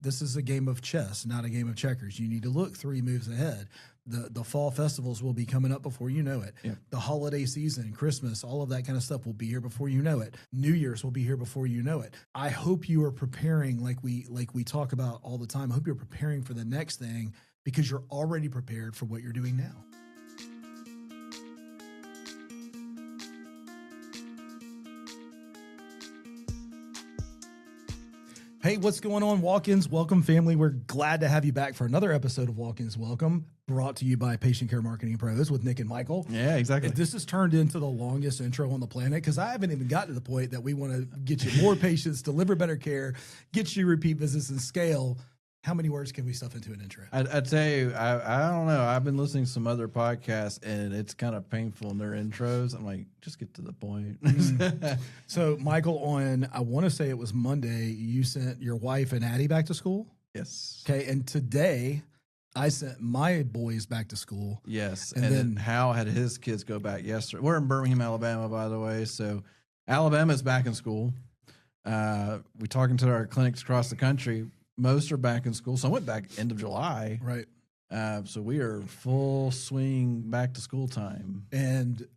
this is a game of chess, not a game of checkers. You need to look 3 moves ahead. The fall festivals will be coming up before you know it. Yeah. The holiday season, Christmas, all of that kind of stuff will be here before you know it. New Year's will be here before you know it. I hope you are preparing like we talk about all the time. I hope you're preparing for the next thing because you're already prepared for what you're doing now. Hey, what's going on, Walk-ins? Welcome, family. We're glad to have you back for another episode of Walk-ins Welcome, brought to you by Patient Care Marketing Pros with Nick and Michael. Yeah, exactly. This has turned into the longest intro on the planet because I haven't even gotten to the point that we want to get you more patients, deliver better care, get you repeat visits, and scale. How many words can we stuff into an intro? I tell you, I don't know. I've been listening to some other podcasts, and it's kind of painful in their intros. I'm like, just get to the point. So, Michael, on, I want to say it was Monday, you sent your wife and Addie back to school? Yes. Okay, and today I sent my boys back to school. Yes, and then Hal had his kids go back yesterday. We're in Birmingham, Alabama, by the way. So Alabama's back in school. We're talking to our clinics across the country. Most are back in school. Some went back end of July. Right. So we are full swing back to school time. And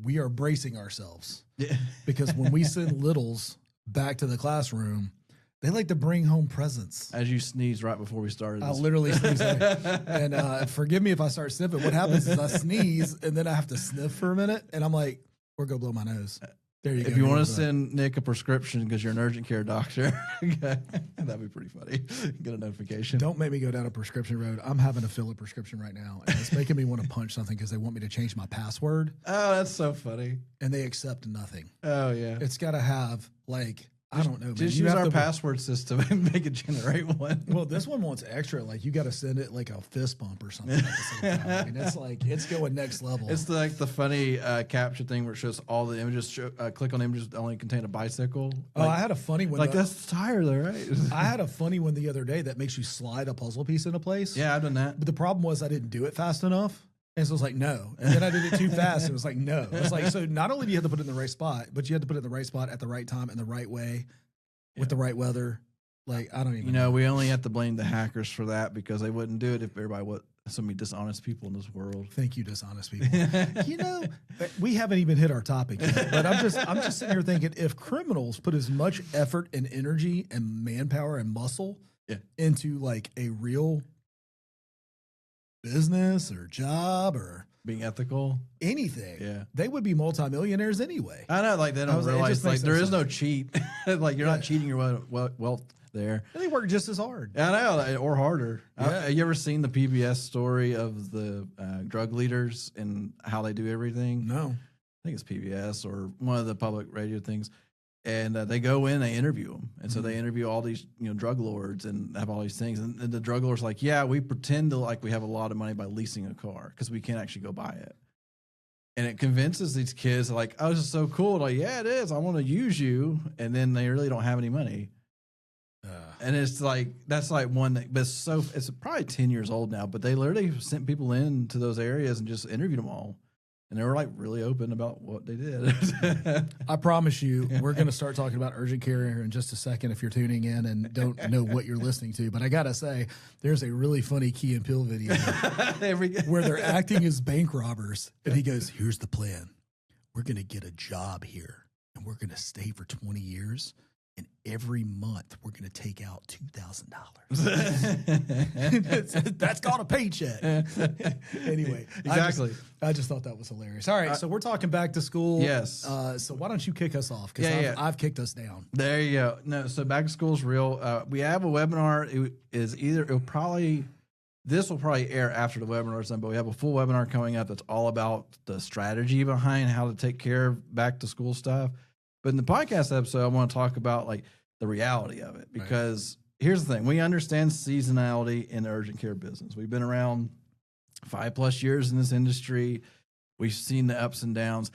we are bracing ourselves. Yeah. Because when we send littles back to the classroom, they like to bring home presents. As you sneezed right before we started. I literally sneeze. And forgive me if I start sniffing. What happens is I sneeze, and then I have to sniff for a minute, and I'm like, we're going to blow my nose. There you go. If you want to send Nick a prescription because you're an urgent care doctor, that'd be pretty funny. Get a notification. Don't make me go down a prescription road. I'm having to fill a prescription right now, and it's making me want to punch something because they want me to change my password. Oh, that's so funny. And they accept nothing. Oh, yeah. It's got to have, like, I don't know. Just use our password system and make it generate one. Well, this one wants extra. Like, you got to send it like a fist bump or something at the same time. I mean, it's like, it's going next level. It's like the funny capture thing where it shows all the images. Click on images that only contain a bicycle. Oh, I had a funny one. Like, that's the tire, though, right? I had a funny one the other day that makes you slide a puzzle piece into place. Yeah, I've done that. But the problem was I didn't do it fast enough. And so it was like, no. And then I did it too fast. And it was like, no. It was like, so not only do you have to put it in the right spot, but you had to put it in the right spot at the right time in the right way. With the right weather, like I don't even. know. We only have to blame the hackers for that because they wouldn't do it if everybody was so many dishonest people in this world. Thank you, dishonest people. We haven't even hit our topic yet, but I'm just sitting here thinking if criminals put as much effort and energy and manpower and muscle into like a real business or job or being ethical, anything, they would be multimillionaires anyway. I know, like they don't realize like there is no cheat. Like you're not cheating your wealth there. And they work just as hard. I know, or harder. Have you ever seen the PBS story of the drug leaders and how they do everything? No. I think it's PBS or one of the public radio things. And they go in, they interview them. And so they interview all these, drug lords and have all these things. And the drug lords are like, yeah, we pretend to like we have a lot of money by leasing a car because we can't actually go buy it. And it convinces these kids like, oh, this is so cool. Like, yeah, it is. I want to use you. And then they really don't have any money. And it's like, that's like one that, but it's probably 10 years old now, but they literally sent people into those areas and just interviewed them all. And they were like really open about what they did. I promise you, we're going to start talking about urgent care in just a second if you're tuning in and don't know what you're listening to. But I got to say, there's a really funny Key and Peele video where they're acting as bank robbers. And he goes, here's the plan. We're going to get a job here and we're going to stay for 20 years. And every month we're going to take out $2,000. That's called a paycheck. Anyway, exactly. I just thought that was hilarious. All right, so we're talking back to school. Yes. So why don't you kick us off? Because I've kicked us down. There you go. No, so back to school is real. We have a webinar. This will probably air after the webinar is done, but we have a full webinar coming up that's all about the strategy behind how to take care of back to school stuff. But in the podcast episode, I want to talk about like the reality of it because here's the thing. We understand seasonality in the urgent care business. We've been around 5+ years in this industry. We've seen the ups and downs.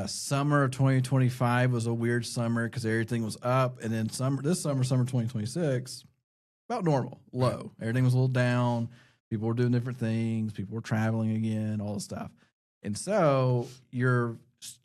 Summer of 2025 was a weird summer because everything was up. And then summer 2026, about normal, low. Everything was a little down. People were doing different things. People were traveling again, all this stuff. And so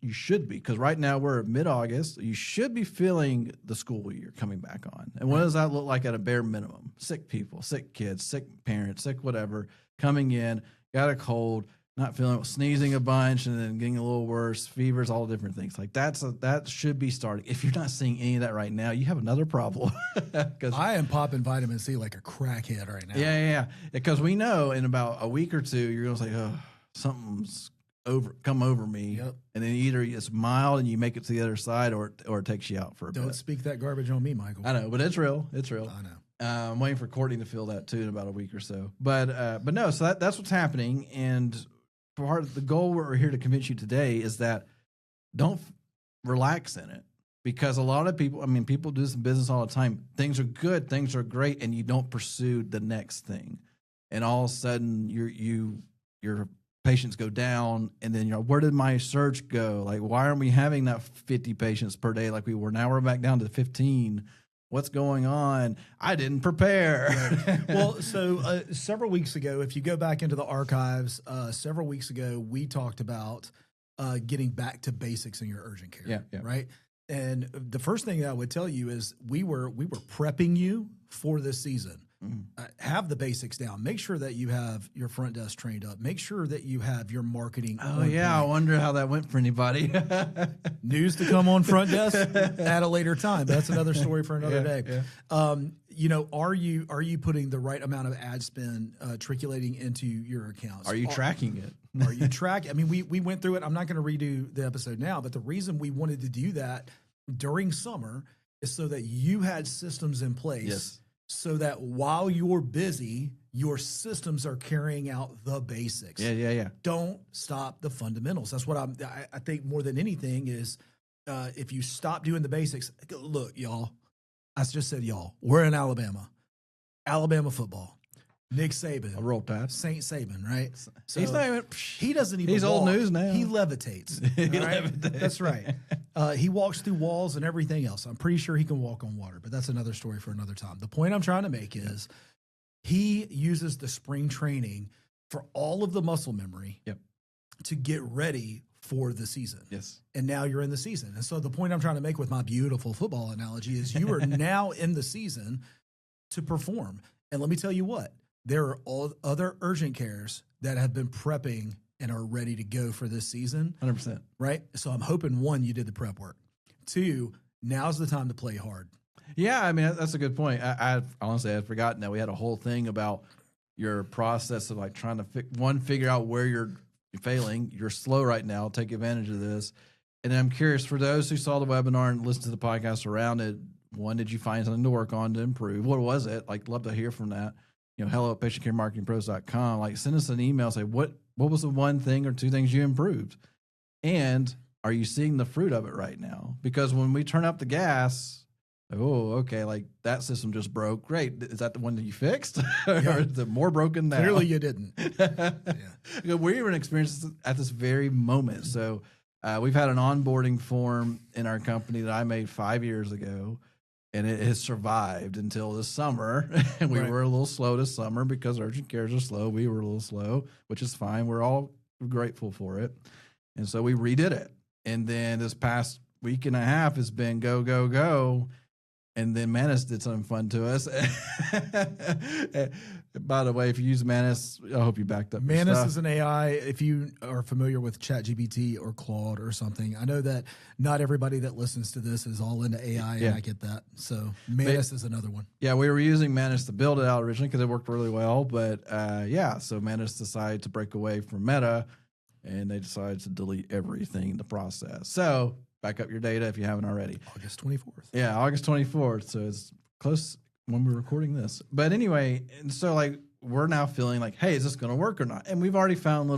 you should be, because right now we're mid-August. You should be feeling the school year coming back on. And what does that look like at a bare minimum? Sick people, sick kids, sick parents, sick whatever, coming in, got a cold, not feeling it, sneezing a bunch, and then getting a little worse, fevers, all different things. Like that should be starting. If you're not seeing any of that right now, you have another problem. I am popping vitamin C like a crackhead right now. Yeah. Because we know in about a week or two, you're going to say, oh, something's come over me. Yep. And then either it's mild and you make it to the other side, or it takes you out for a bit. Don't speak that garbage on me, Michael. I know, but it's real. It's real. I know. I'm waiting for Courtney to feel that too in about a week or so. But no, so that's what's happening. And part of the goal we're here to convince you today is that don't relax in it, because a lot of people, people do this in business all the time. Things are good, things are great, and you don't pursue the next thing, and all of a sudden your patients go down, and then where did my surge go? Like, why aren't we having that 50 patients per day like we were? Now we're back down to 15. What's going on? I didn't prepare. Right. Well, so several weeks ago, if you go back into the archives, several weeks ago, we talked about getting back to basics in your urgent care. Yeah. Right. And the first thing that I would tell you is we were prepping you for this season. Have the basics down. Make sure that you have your front desk trained up. Make sure that you have your marketing. Oh, yeah. I wonder how that went for anybody. News to come on front desk at a later time. That's another story for another day. Yeah. Are you putting the right amount of ad spend trickulating into your accounts? Are you tracking it? Are you tracking? We went through it. I'm not going to redo the episode now, but the reason we wanted to do that during summer is so that you had systems in place. Yes. So that while you're busy, your systems are carrying out the basics. Yeah. Don't stop the fundamentals. That's what I think more than anything is if you stop doing the basics. Look, y'all, I just said y'all. We're in Alabama. Alabama football. Nick Saban. A roll tide. Saint Saban, right? So he's not even, he doesn't even He's walk. old news now. He levitates. Levitates. That's right. He walks through walls and everything else. I'm pretty sure he can walk on water, but that's another story for another time. The point I'm trying to make is he uses the spring training for all of the muscle memory to get ready for the season. Yes. And now you're in the season. And so the point I'm trying to make with my beautiful football analogy is you are now in the season to perform. And let me tell you what. There are all other urgent cares that have been prepping and are ready to go for this season. 100%. Right? So I'm hoping, one, you did the prep work. Two, now's the time to play hard. Yeah, that's a good point. I honestly had forgotten that we had a whole thing about your process of like trying to figure out where you're failing. You're slow right now. Take advantage of this. And I'm curious, for those who saw the webinar and listened to the podcast around it, one, did you find something to work on to improve? What was it? Like, love to hear from that. hello@patientcaremarketingpros.com. Like, send us an email. Say, what was the one thing or two things you improved? And are you seeing the fruit of it right now? Because when we turn up the gas, okay, like that system just broke. Great. Is that the one that you fixed? Or is it more broken now? Clearly you didn't. We're even experiencing this at this very moment. So we've had an onboarding form in our company that I made 5 years ago. And it has survived until this summer. And we were a little slow this summer because urgent cares are slow. We were a little slow, which is fine. We're all grateful for it. And so we redid it. And then this past week and a half has been go, go, go. And then Manus did something fun to us. By the way, if you use Manus, I hope you backed up. Manus is an AI. If you are familiar with ChatGPT or Claude or something, I know that not everybody that listens to this is all into AI, and I get that. So Manus is another one. Yeah, we were using Manus to build it out originally because it worked really well. But so Manus decided to break away from Meta, and they decided to delete everything in the process. So back up your data if you haven't already. August 24th. Yeah, August 24th. So it's close when we're recording this. But anyway, and so like we're now feeling like, hey, is this going to work or not? And we've already found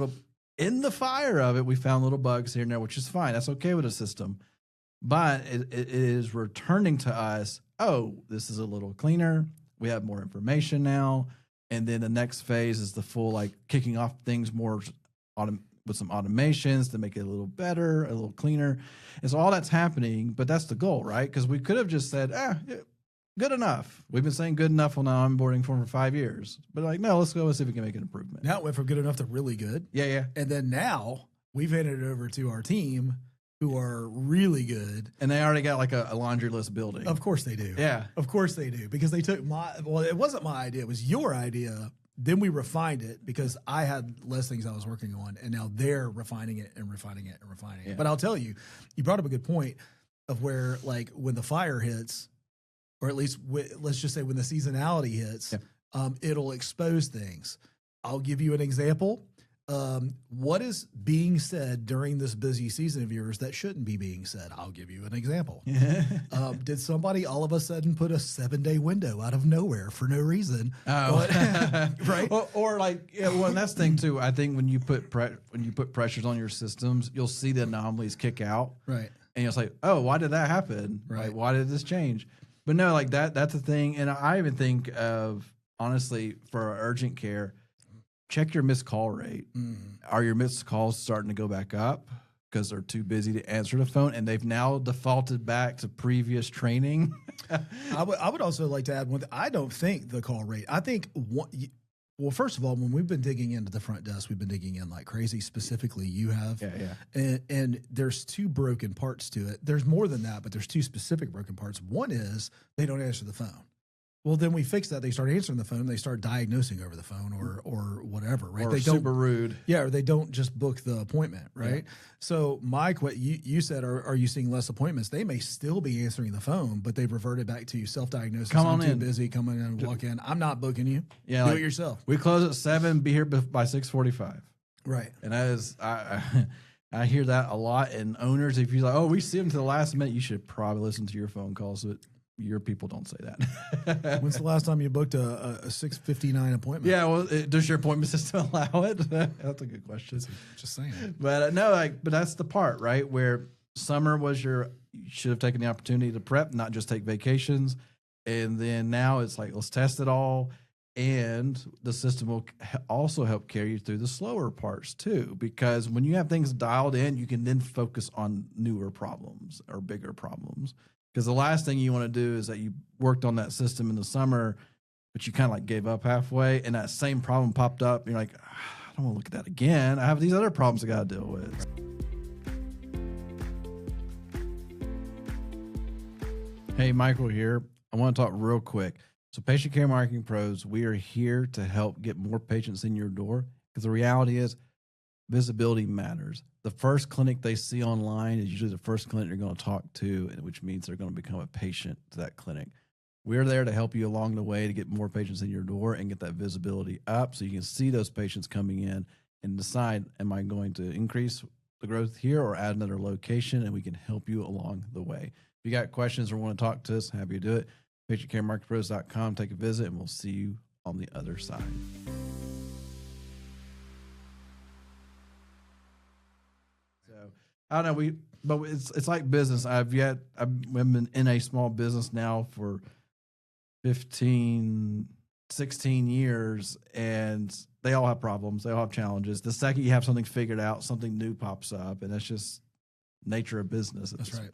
in the fire of it, we found little bugs here and there, which is fine. That's okay with a system. But it is returning to us, this is a little cleaner. We have more information now. And then the next phase is the full like kicking off things more with some automations to make it a little better, a little cleaner. And so all that's happening, but that's the goal, right? Because we could have just said, good enough. We've been saying good enough on the onboarding form for 5 years. But like, no, let's go and see if we can make an improvement. Now it went from good enough to really good. Yeah. And then now we've handed it over to our team who are really good. And they already got like a laundry list building. Of course they do. Yeah. Of course they do. Because they took it wasn't my idea. It was your idea. Then we refined it because I had less things I was working on. And now they're refining it and refining it and refining it. But I'll tell you, you brought up a good point of where, like, when the fire hits, or at least let's just say when the seasonality hits, it'll expose things. I'll give you an example. What is being said during this busy season of yours that shouldn't be being said? I'll give you an example. Did somebody all of a sudden put a 7-day window out of nowhere for no reason? Oh, right. Or like, well, and that's the thing too. I think when you put pressures on your systems, you'll see the anomalies kick out. Right. And you'll say, oh, why did that happen? Right. Like, why did this change? But no, like that's the thing. And I even think of, honestly, for urgent care, check your missed call rate. Are your missed calls starting to go back up because they're too busy to answer the phone and they've now defaulted back to previous training? I would also like to add one thing. I don't think the call rate, I think, well, first of all, when we've been digging into the front desk, we've been digging in like crazy. Specifically, you have. And there's two broken parts to it. There's more than that, but there's two specific broken parts. One is they don't answer the phone. Well, then we fix that. They start answering the phone. They start diagnosing over the phone or whatever, right? Or they super rude. Yeah, or they don't just book the appointment, right? Yeah. So you said, are you seeing less appointments? They may still be answering the phone, but they've reverted back to self-diagnosis. Come on I'm too in. busy. Come in and walk in. I'm not booking you. Yeah, do like, it yourself. We close at 7. Be here by 6:45. Right. And that is I hear that a lot. And owners, if you're like, oh, we see them to the last minute, you should probably listen to your phone calls. So your people don't say that. When's the last time you booked a 6:59 appointment? Yeah, well, does your appointment system allow it? That's a good question. Just saying. But no, but that's the part, right? Where summer was you should have taken the opportunity to prep, not just take vacations. And then now it's like, let's test it all. And the system will also help carry you through the slower parts too, because when you have things dialed in, you can then focus on newer problems or bigger problems. Because the last thing you want to do is that you worked on that system in the summer, but you kind of like gave up halfway, and that same problem popped up. And you're like, I don't want to look at that again. I have these other problems I got to deal with. Hey, Michael here. I want to talk real quick. So Patient Care Marketing Pros, we are here to help get more patients in your door, because the reality is visibility matters. The first clinic they see online is usually the first clinic you're going to talk to, which means they're going to become a patient to that clinic. We're there to help you along the way to get more patients in your door and get that visibility up so you can see those patients coming in and decide, am I going to increase the growth here or add another location? And we can help you along the way. If you got questions or want to talk to us, happy to do it. PatientCareMarketPros.com. Take a visit, and we'll see you on the other side. I don't know. But it's like business. I've been in a small business now for 15, 16 years, and they all have problems. They all have challenges. The second you have something figured out, something new pops up, and that's just nature of business. That's right.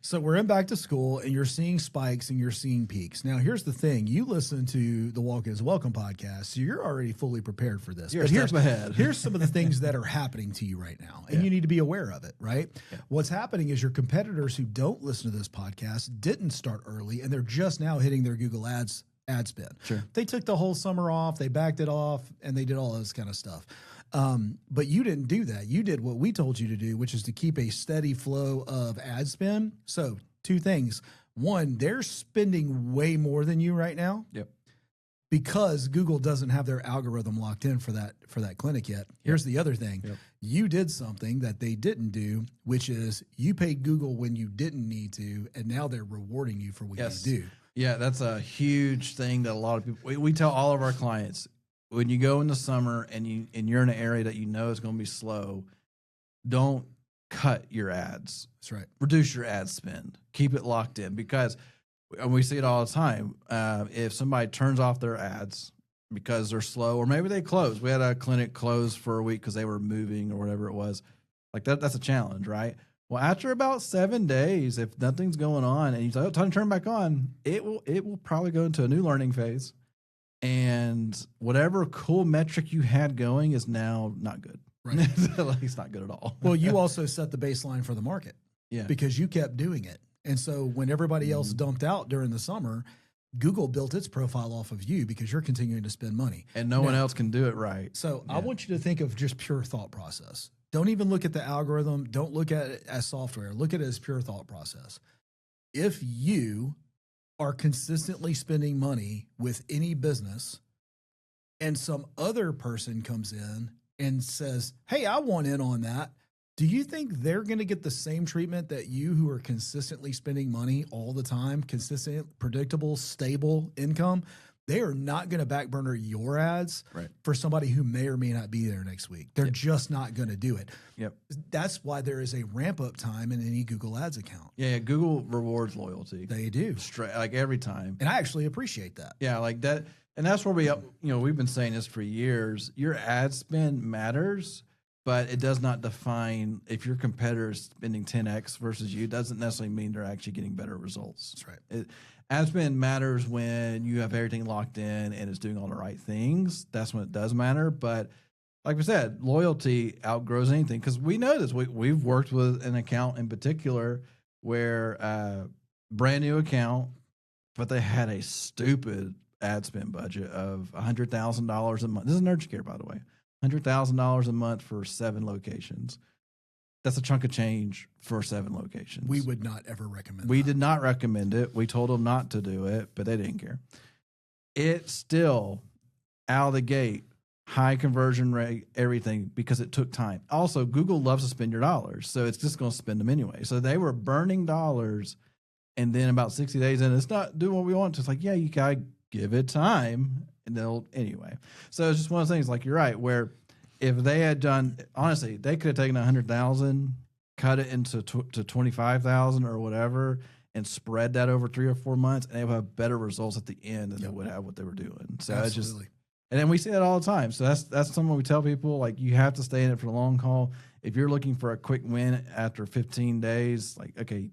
So we're in back to school, and you're seeing spikes and you're seeing peaks. Now, here's the thing. You listen to the Walk-Ins Welcome podcast, so you're already fully prepared for this. You're a step ahead. Here's some of the things that are happening to you right now, and you need to be aware of it, right? Yeah. What's happening is your competitors who don't listen to this podcast didn't start early, and they're just now hitting their Google Ads ad spend. Sure. They took the whole summer off, they backed it off, and they did all this kind of stuff. But you didn't do that. You did what we told you to do, which is to keep a steady flow of ad spend. So two things. One, they're spending way more than you right now. Yep. Because Google doesn't have their algorithm locked in for that clinic yet. Here's the other thing. Yep. You did something that they didn't do, which is you paid Google when you didn't need to, and now they're rewarding you for what you do. Yeah, that's a huge thing that a lot of people, we tell all of our clients, when you go in the summer and you're in an area that you know is going to be slow, don't cut your ads. That's right. Reduce your ad spend. Keep it locked in, because we see it all the time. If somebody turns off their ads because they're slow, or maybe they close. We had a clinic close for a week because they were moving or whatever it was. Like that's a challenge, right? Well, after about 7 days, if nothing's going on and you say, oh, time to turn back on, it will probably go into a new learning phase. And whatever cool metric you had going is now not good. Right. Like, it's not good at all. Well, you also set the baseline for the market. Yeah. Because you kept doing it. And so when everybody else dumped out during the summer, Google built its profile off of you because you're continuing to spend money. And no one else can do it right. So I want you to think of just pure thought process. Don't even look at the algorithm. Don't look at it as software. Look at it as pure thought process. If you are consistently spending money with any business and some other person comes in and says, hey, I want in on that, do you think they're going to get the same treatment that you, who are consistently spending money all the time, consistent, predictable, stable income? They are not going to backburner your ads for somebody who may or may not be there next week. They're just not going to do it. Yep. That's why there is a ramp up time in any Google Ads account. Yeah, Google rewards loyalty. They do. Straight, like every time. And I actually appreciate that. Yeah, like that. And that's where we've been saying this for years. Your ad spend matters, but it does not define if your competitor is spending 10x versus you. Doesn't necessarily mean they're actually getting better results. That's right. Ad spend matters when you have everything locked in and it's doing all the right things. That's when it does matter. But like we said, loyalty outgrows anything, because we know this. We've worked with an account in particular where brand new account, but they had a stupid ad spend budget of $100,000 a month. This is an urgent care, by the way. $100,000 a month for 7 locations. That's a chunk of change for 7 locations. We would not ever recommend We that. did not recommend it. We told them not to do it, but they didn't care. It's still out of the gate, high conversion rate, everything, because it took time. Also, Google loves to spend your dollars, so it's just going to spend them anyway. So they were burning dollars, and then about 60 days in, it's not doing what we want to. It's like, yeah, you got to give it time, and they'll anyway. So it's just one of those things, like you're right, where if they had done, honestly, they could have taken 100,000, cut it into to 25,000 or whatever, and spread that over 3 or 4 months, and they would have better results at the end than they would have what they were doing. So it's just, and then we see that all the time. So that's something we tell people, like, you have to stay in it for the long haul. If you're looking for a quick win after 15 days, like, okay,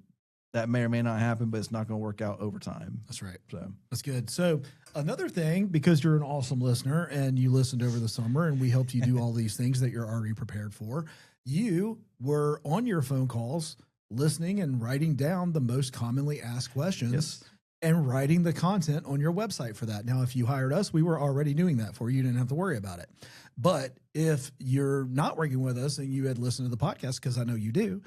that may or may not happen, but it's not going to work out over time. That's right. So that's good. So another thing, because you're an awesome listener and you listened over the summer and we helped you do all these things that you're already prepared for, you were on your phone calls listening and writing down the most commonly asked questions and writing the content on your website for that. Now, if you hired us, we were already doing that for you. You didn't have to worry about it. But if you're not working with us and you had listened to the podcast, because I know you do,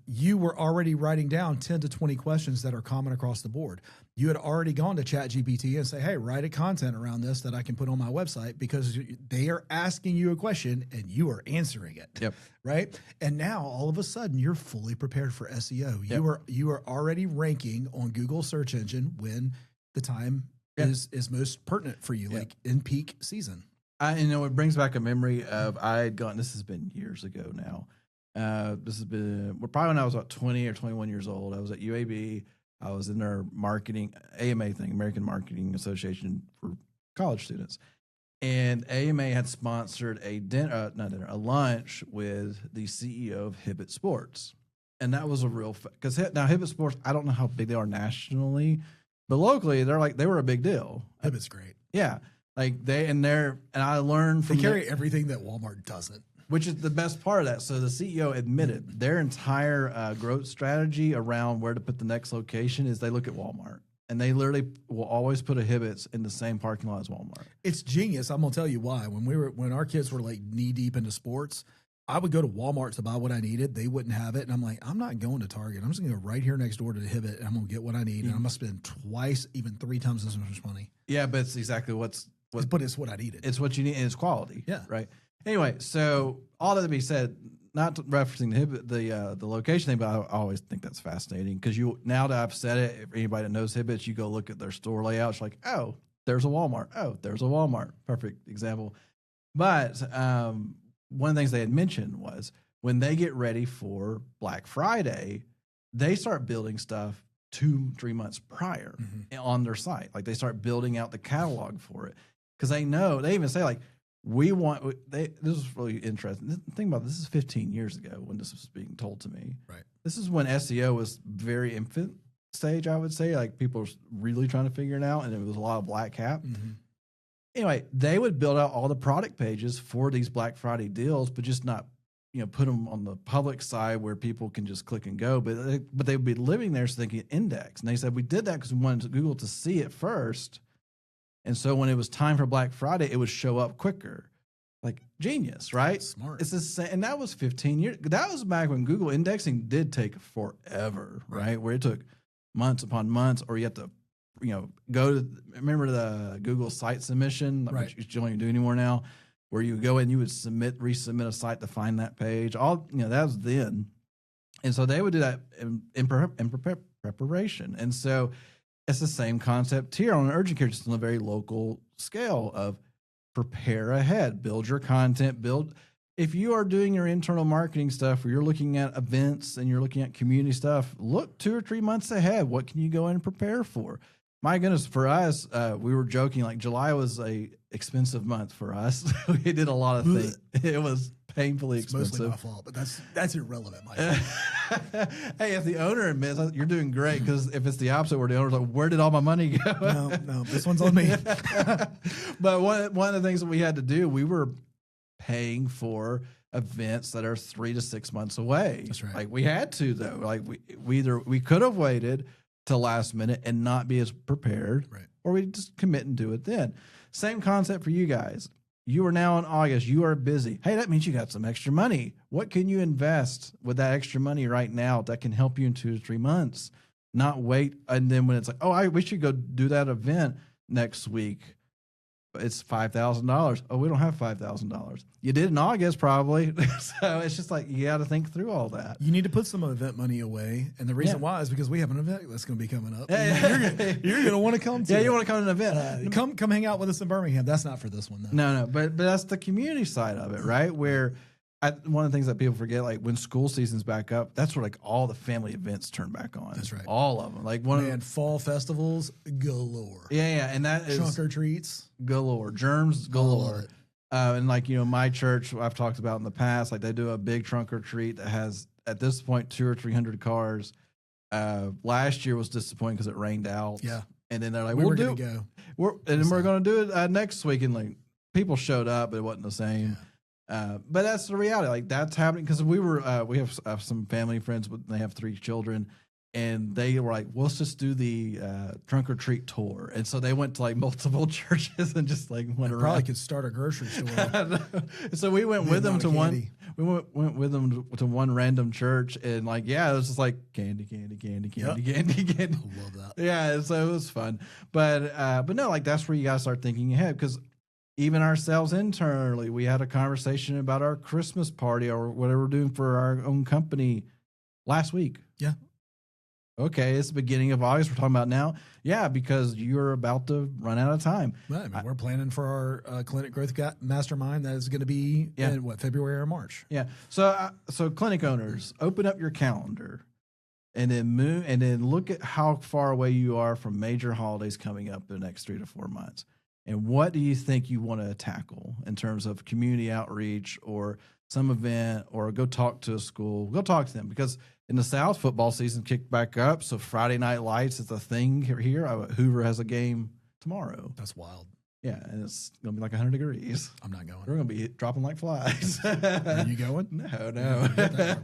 you were already writing down 10 to 20 questions that are common across the board. You had already gone to ChatGPT and say, hey, write a content around this that I can put on my website, because they are asking you a question and you are answering it. Yep. Right. And now all of a sudden you're fully prepared for SEO. Yep. You are already ranking on Google search engine when the time is most pertinent for you, like in peak season. It brings back a memory of, I had gone, this has been years ago now. This has been, probably when I was about 20 or 21 years old. I was at UAB. I was in their marketing, AMA thing, American Marketing Association for college students. And AMA had sponsored a lunch with the CEO of Hibbett Sports. And that was a real, because now Hibbett Sports, I don't know how big they are nationally, but locally they were a big deal. Hibbett's great. Yeah. Like and I learned from they carry everything that Walmart doesn't, which is the best part of that. So the CEO admitted their entire growth strategy around where to put the next location is they look at Walmart, and they literally will always put a Hibbett's in the same parking lot as Walmart. It's genius. I'm gonna tell you why. When our kids were like knee deep into sports, I would go to Walmart to buy what I needed. They wouldn't have it, and I'm like, I'm not going to Target. I'm just gonna go right here next door to the Hibbett, and I'm gonna get what I need, and I'm gonna spend twice, even 3 times as much money. Yeah, but it's exactly but it's what I needed. It's what you need, and it's quality. Yeah. Right. Anyway, so all that to be said, not referencing the location thing, but I always think that's fascinating, because now that I've said it, if anybody that knows Hibbett's, you go look at their store layout, it's like, oh, there's a Walmart. Oh, there's a Walmart. Perfect example. But one of the things they had mentioned was when they get ready for Black Friday, they start building stuff 2-3 months prior on their site. Like, they start building out the catalog for it, because they know, they even say, like, this is really interesting. Think about this is 15 years ago when this was being told to me. Right. This is when SEO was very infant stage, I would say. Like, people were really trying to figure it out, and it was a lot of black hat. Anyway, they would build out all the product pages for these Black Friday deals, but just not, put them on the public side where people can just click and go. But they would be living there so they can index. And they said, we did that because we wanted Google to see it first. And so when it was time for Black Friday, it would show up quicker. Like genius, right? Smart. It's the same, and that was 15 years. That was back when Google indexing did take forever, right? Where it took months upon months, or you have to, go to, remember the Google site submission, which you don't even do anymore now, where you go and you would resubmit a site to find that page. That was then. And so they would do that in preparation. And so it's the same concept here on an urgent care, just on a very local scale of prepare ahead, build your content, if you are doing your internal marketing stuff or you're looking at events and you're looking at community stuff, look 2 or 3 months ahead. What can you go in and prepare for? My goodness, for us, we were joking, like July was a expensive month for us. We did a lot of things. It was painfully expensive. Mostly my fault, but that's irrelevant, Mike. Hey, if the owner admits, you're doing great, because if it's the opposite, where the owner's like, where did all my money go? No, this one's on me. But one of the things that we had to do, we were paying for events that are 3 to 6 months away. That's right. Like we had to, though. Like we could have waited till last minute and not be as prepared, right, or we just commit and do it then. Same concept for you guys. You are now in August. You are busy. Hey, that means you got some extra money. What can you invest with that extra money right now that can help you in 2 to 3 months? Not wait. And then when it's like, we should go do that event next week. It's $5,000. Oh, we don't have $5,000. You did in August, probably. So it's just like, you got to think through all that. You need to put some event money away. And the reason why is because we have an event that's going to be coming up. You're going to want to come to it. You want to come to an event. Come hang out with us in Birmingham. That's not for this one, though. No, but that's the community side of it, right? Where one of the things that people forget, like when school season's back up, that's where like all the family events turn back on. That's right. All of them. Like fall festivals galore. Yeah, and that is trunk or treats galore, germs galore. And like, my church, I've talked about in the past, like they do a big trunk or treat that has at this point 200 or 300 cars. Last year was disappointing because it rained out. Yeah, and then they're like, we're going to go. We're going to do it next week, and like people showed up, but it wasn't the same. Yeah. But that's the reality. Like that's happening because we have some family friends, but they have 3 children, and they were like, well, let's just do the trunk or treat tour. And so they went to like multiple churches and just like went around. Probably could start a grocery store. So we went with them to one. We went with them to one random church, and like, it was just like candy. I Candy. love that. Yeah, so it was fun. But no, like that's where you gotta start thinking ahead, because even ourselves internally, we had a conversation about our Christmas party or whatever we're doing for our own company last week. Yeah. Okay, it's the beginning of August. We're talking about now. Yeah, because you're about to run out of time. Right. We're planning for our Clinic Growth Mastermind that is going to be in February or March. Yeah. So clinic owners, open up your calendar and then look at how far away you are from major holidays coming up in the next 3 to 4 months. And what do you think you want to tackle in terms of community outreach or some event, or go talk to a school? Go talk to them, because in the South, football season kicked back up. So Friday Night Lights is a thing here. Hoover has a game tomorrow. That's wild. Yeah, and it's going to be like 100 degrees. I'm not going. We're going to be dropping like flies. Are you going? No.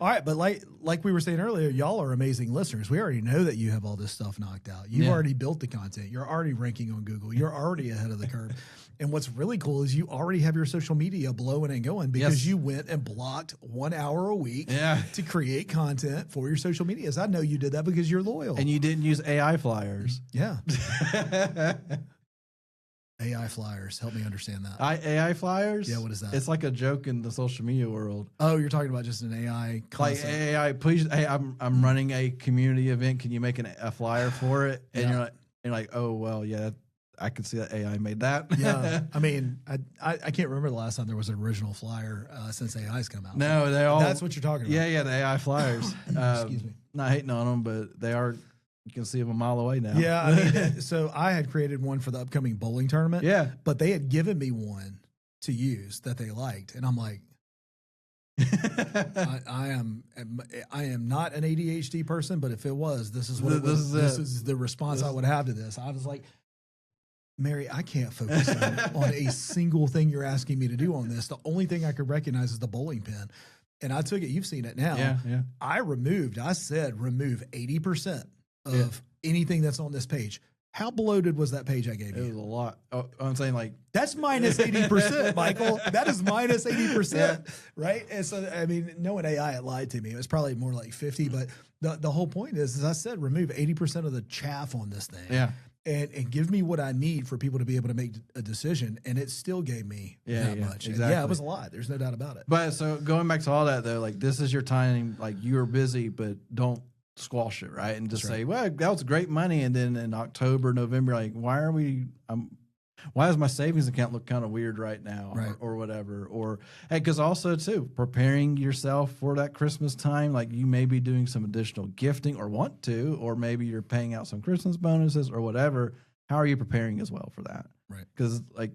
All right, but like we were saying earlier, y'all are amazing listeners. We already know that you have all this stuff knocked out. You've already built the content. You're already ranking on Google. You're already ahead of the curve. And what's really cool is you already have your social media blowing and going, because you went and blocked 1 hour a week to create content for your social medias. I know you did that because you're loyal. And you didn't use AI flyers. Yeah. AI flyers. Help me understand that. AI flyers? Yeah, what is that? It's like a joke in the social media world. Oh, you're talking about just an AI concept. Like AI, please, hey, I'm running a community event. Can you make a flyer for it? And you're like, oh, well, yeah, I can see that AI made that. Yeah. I mean, I can't remember the last time there was an original flyer since AI's come out. No, that's what you're talking about. Yeah, the AI flyers. Excuse me. Not hating on them, but they are. You can see them a mile away now. Yeah, I mean, so I had created one for the upcoming bowling tournament. Yeah, but they had given me one to use that they liked, and I'm like, I am not an ADHD person, but if it was, this is what this is the response I would have to this. I was like, Mary, I can't focus on a single thing you're asking me to do on this. The only thing I could recognize is the bowling pin. And I took it, you've seen it now. Yeah. I said remove 80% of anything that's on this page. How bloated was that page I gave you? It was a lot. Oh, I'm saying like that's minus 80%, Michael. That is minus 80%, right? And so, I mean, knowing AI, it lied to me. It was probably more like 50, but the whole point is, as I said, remove 80% of the chaff on this thing. Yeah. And give me what I need for people to be able to make a decision. And it still gave me that much. Exactly. Yeah, it was a lot. There's no doubt about it. But so going back to all that though, like this is your time, like you're busy, but don't squash it, right? And just say, well, that was great money. And then in October, November, like, why does my savings account look kind of weird right now, or whatever? Or hey, because also too, preparing yourself for that Christmas time, like you may be doing some additional gifting or want to, or maybe you're paying out some Christmas bonuses or whatever. How are you preparing as well for that? Right. Because like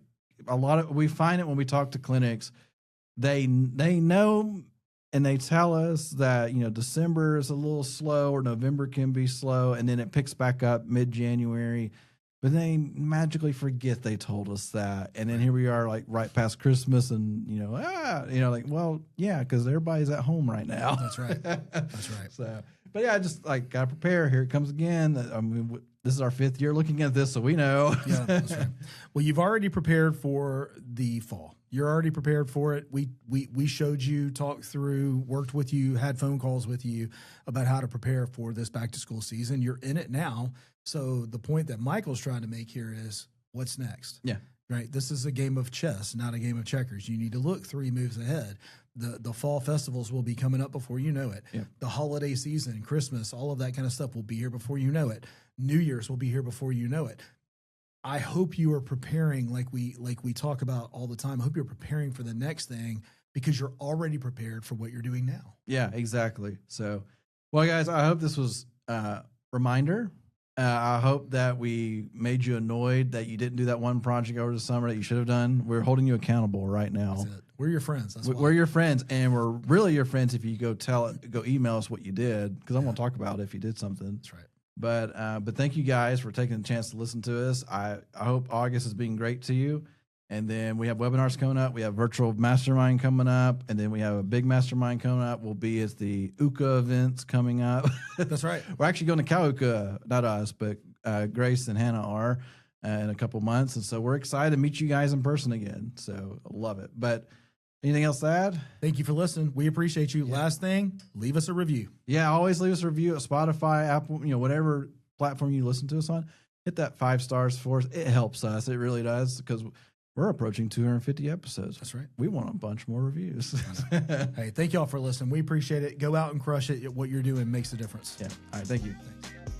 we find it when we talk to clinics, they know. And they tell us that, December is a little slow or November can be slow, and then it picks back up mid-January. But they magically forget they told us that. And then here we are, like, right past Christmas and, well, yeah, because everybody's at home right now. That's right. That's right. So, but yeah, just, like, got to prepare. Here it comes again. I mean, this is our 5th year looking at this, so we know. Yeah, that's right. Well, you've already prepared for the fall. You're already prepared for it. We showed you, talked through, worked with you, had phone calls with you about how to prepare for this back to school season. You're in it now. So the point that Michael's trying to make here is what's next? Yeah. Right. This is a game of chess, not a game of checkers. You need to look 3 moves ahead. The fall festivals will be coming up before you know it. Yeah. The holiday season, Christmas, all of that kind of stuff will be here before you know it. New Year's will be here before you know it. I hope you are preparing like we talk about all the time. I hope you're preparing for the next thing because you're already prepared for what you're doing now. Yeah, exactly. So, well, guys, I hope this was a reminder. I hope that we made you annoyed that you didn't do that one project over the summer that you should have done. We're holding you accountable right now. That's it. We're your friends. We're your friends, and we're really your friends if you go email us what you did, because I'm going to talk about it if you did something. That's right. But thank you guys for taking the chance to listen to us. I hope August is being great to you. And then we have webinars coming up. We have virtual mastermind coming up. And then we have a big mastermind coming up. We'll be at the UCA events coming up. That's right. We're actually going to CalUCA, not us, but Grace and Hannah are in a couple months. And so we're excited to meet you guys in person again. So I love it. But anything else to add? Thank you for listening. We appreciate you. Yeah. Last thing, leave us a review. Yeah, always leave us a review at Spotify, Apple, whatever platform you listen to us on. Hit that 5 stars for us. It helps us. It really does, because we're approaching 250 episodes. That's right. We want a bunch more reviews. Hey, thank y'all for listening. We appreciate it. Go out and crush it. What you're doing makes a difference. Yeah. All right. Thank you. Thanks.